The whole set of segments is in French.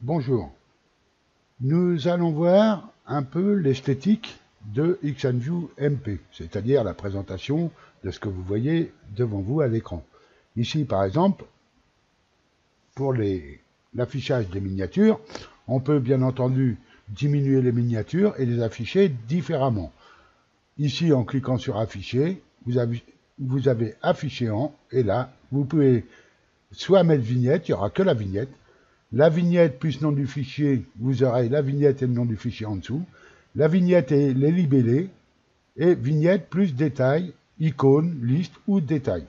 Bonjour. Nous allons voir un peu l'esthétique de XenView MP, c'est-à-dire la présentation de ce que vous voyez devant vous à l'écran. Ici, par exemple, pour l'affichage des miniatures, on peut bien entendu diminuer les miniatures et les afficher différemment. Ici, en cliquant sur Afficher, vous avez Afficher en, et là, vous pouvez soit mettre vignette, il n'y aura que la vignette. La vignette plus nom du fichier, vous aurez la vignette et le nom du fichier en dessous. La vignette et les libellés. Et vignette plus détail, icône, liste ou détail.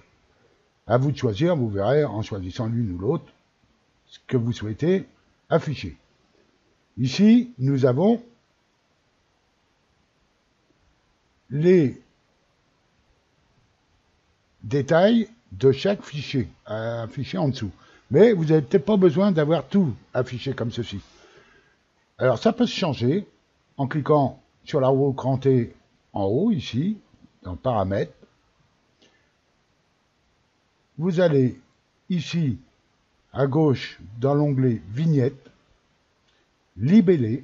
À vous de choisir, vous verrez en choisissant l'une ou l'autre ce que vous souhaitez afficher. Ici, nous avons les détails de chaque fichier affiché en dessous. Mais vous n'avez peut-être pas besoin d'avoir tout affiché comme ceci. Alors ça peut se changer en cliquant sur la roue crantée en haut, ici, dans Paramètres. Vous allez ici, à gauche, dans l'onglet Vignette, Libellé,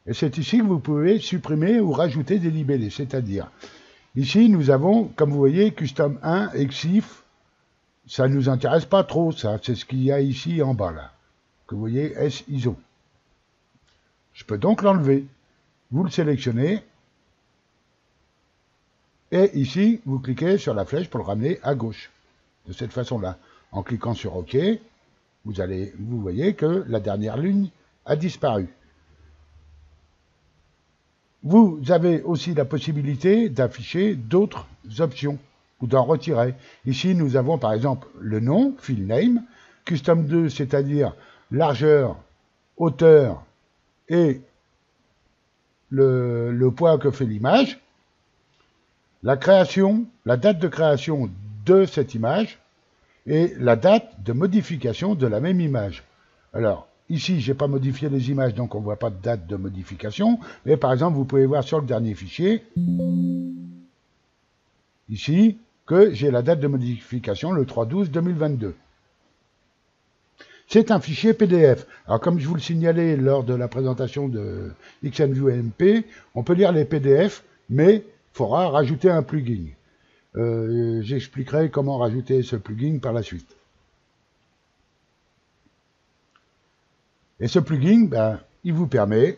et c'est ici que vous pouvez supprimer ou rajouter des libellés, c'est-à-dire, ici nous avons, comme vous voyez, Custom 1, Exif, ça ne nous intéresse pas trop, ça, c'est ce qu'il y a ici en bas, là, que vous voyez, S ISO. Je peux donc l'enlever. Vous le sélectionnez, et ici, vous cliquez sur la flèche pour le ramener à gauche. De cette façon-là. En cliquant sur OK, vous voyez que la dernière ligne a disparu. Vous avez aussi la possibilité d'afficher d'autres options ou d'en retirer. Ici, nous avons par exemple le nom, Fill Name, Custom 2, c'est-à-dire largeur, hauteur et le poids que fait l'image, la création, la date de création de cette image et la date de modification de la même image. Alors, ici, je n'ai pas modifié les images, donc on ne voit pas de date de modification. Mais par exemple, vous pouvez voir sur le dernier fichier, ici, que j'ai la date de modification le 3/12/2022. C'est un fichier PDF. Alors, comme je vous le signalais lors de la présentation de XenView MP, on peut lire les PDF, mais il faudra rajouter un plugin. J'expliquerai comment rajouter ce plugin par la suite. Et ce plugin, il vous permet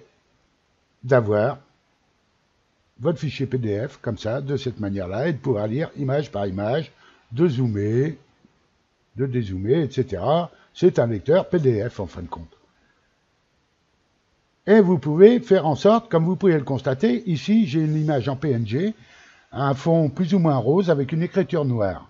d'avoir votre fichier PDF comme ça, de cette manière-là, et de pouvoir lire image par image, de zoomer, de dézoomer, etc. C'est un lecteur PDF en fin de compte. Et vous pouvez faire en sorte, comme vous pouvez le constater, ici j'ai une image en PNG, un fond plus ou moins rose avec une écriture noire.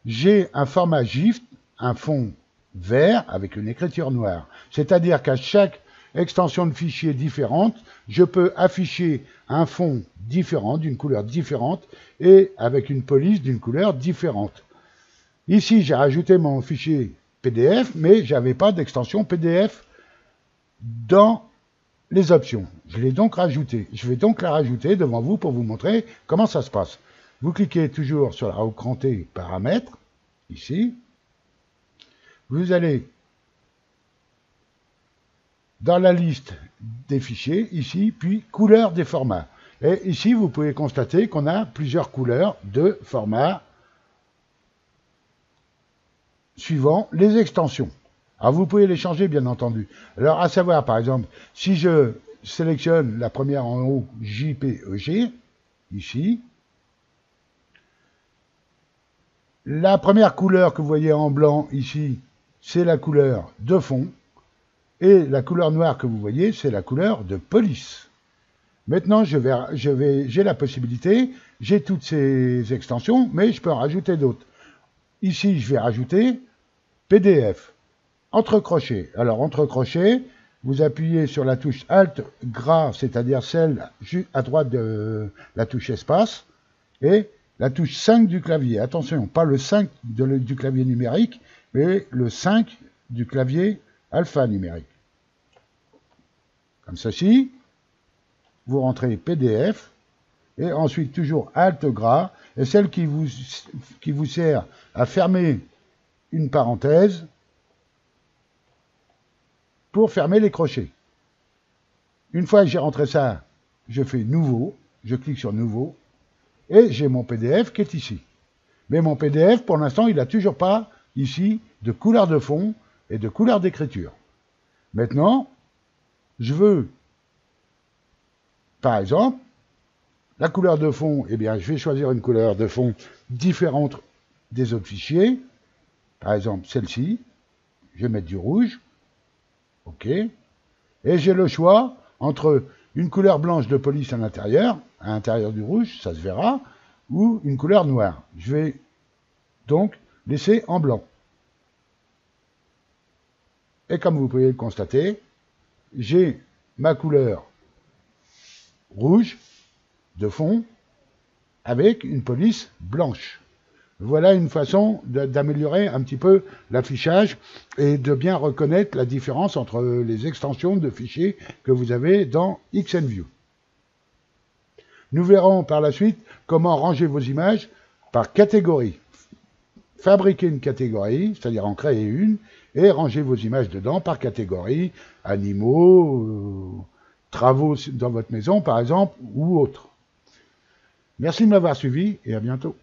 J'ai un format GIF, un fond vert avec une écriture noire. C'est-à-dire qu'à chaque extension de fichier différente, je peux afficher un fond différent, d'une couleur différente, et avec une police d'une couleur différente. Ici, j'ai rajouté mon fichier PDF, mais je n'avais pas d'extension PDF dans les options. Je l'ai donc rajouté. Je vais donc la rajouter devant vous pour vous montrer comment ça se passe. Vous cliquez toujours sur la roue crantée Paramètres, ici. Vous allez dans la liste des fichiers, ici, puis couleur des formats. Et ici, vous pouvez constater qu'on a plusieurs couleurs de formats suivant les extensions. Alors, vous pouvez les changer, bien entendu. Alors, à savoir, par exemple, si je sélectionne la première en haut, JPEG, ici, la première couleur que vous voyez en blanc, ici, c'est la couleur de fond. Et la couleur noire que vous voyez, c'est la couleur de police. Maintenant, j'ai la possibilité, j'ai toutes ces extensions, mais je peux en rajouter d'autres. Ici, je vais rajouter PDF, entre crochets. Alors, entre crochets, vous appuyez sur la touche Alt gras, c'est-à-dire celle à droite de la touche espace, et la touche 5 du clavier. Attention, pas le 5 du clavier numérique, mais le 5 du clavier alphanumérique. Comme ceci, vous rentrez PDF, et ensuite toujours Alt gras, et celle qui vous sert à fermer une parenthèse, pour fermer les crochets. Une fois que j'ai rentré ça, je fais Nouveau, je clique sur Nouveau, et j'ai mon PDF qui est ici. Mais mon PDF, pour l'instant, il n'a toujours pas, ici, de couleur de fond et de couleur d'écriture. Maintenant, je veux, par exemple, la couleur de fond, eh bien, je vais choisir une couleur de fond différente des autres fichiers. Par exemple, celle-ci. Je vais mettre du rouge. OK. Et j'ai le choix entre une couleur blanche de police à l'intérieur du rouge, ça se verra, ou une couleur noire. Je vais donc laisser en blanc. Et comme vous pouvez le constater, j'ai ma couleur rouge de fond avec une police blanche. Voilà une façon d'améliorer un petit peu l'affichage et de bien reconnaître la différence entre les extensions de fichiers que vous avez dans XNView. Nous verrons par la suite comment ranger vos images par catégorie. Fabriquer une catégorie, c'est-à-dire en créer une, et ranger vos images dedans par catégorie, animaux, travaux dans votre maison par exemple, ou autres. Merci de m'avoir suivi et à bientôt.